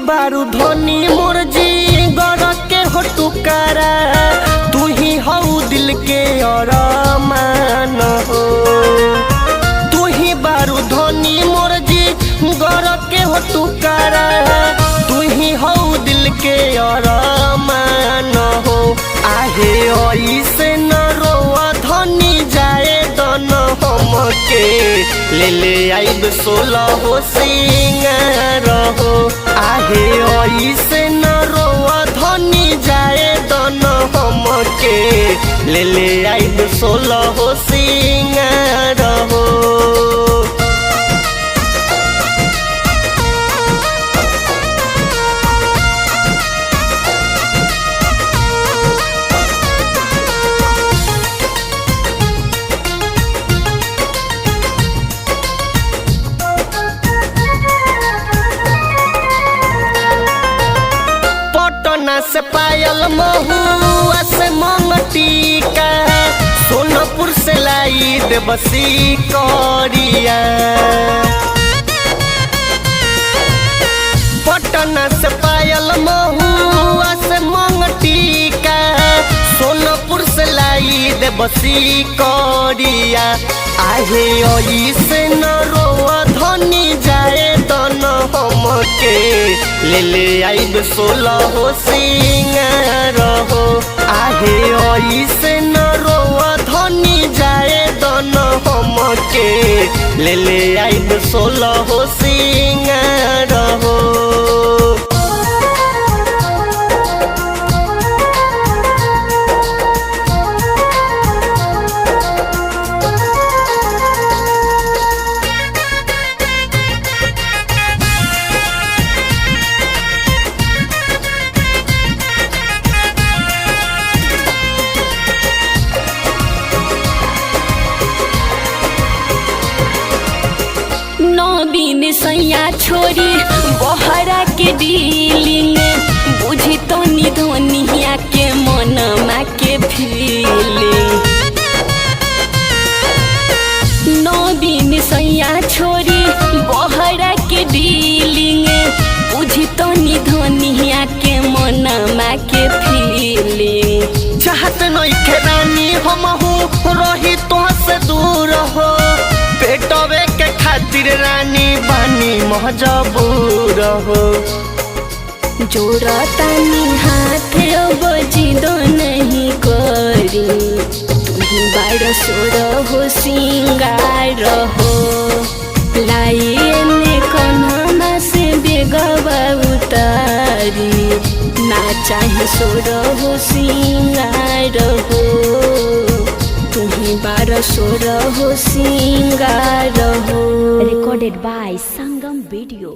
बारू धनी मोर जी गर के हो टुकारा, तू ही हऊ दिल के अरमान हो। तू ही बारू धनी मोर जी गर के हो टुकारा, तू ही हऊ दिल के अरमान हो। आहे ऐसे न रोआ धनी जाए दन हमके, ले ले आइब 16 सिंगार हो। आहे ऐसे न रोआ धनी जाए दन हमके, ले ले आइब 16 सिंगार हो। से पायल महुआ से मंगटिका, सोनपुर से लाई देवसी करिया। पटना से पायल महुआ से मंगटिका, सोनपुर से लाई देवसी करिया। आहे ऐसे न रोआ धनी जाए दन हमके, ले ले आइब 16 सिंगार हो। आहे ऐसे न रोआ धनी जाए दन हमके, ले ले आइब 16 सिंगार हो। नवीन सैया छोरी बहरा के डीलिंग, बुझी तो निधनिया के मनमा के फीलिंग। नवीन सैया छोरी बहरा के डीलिंग, बुझी तो निधनिया के मनमा के फीलिंग। चाहत नइखे रानी हमहू रही तो से दूर हो, पेटवे के खातिर रानी बानी मजबूर हो। जोड़ा तानी हाथ अब जिदो नहीं करी, तुही बाड़ सोड़ हो सिंगार हो। लाई एने कन्हमा से बेगवा उतारी, ना चाहे सोड़ हो सिंगार हो। तुही बाड़ सोड़ हो सिंगार हो। Recorded by Sangam Video।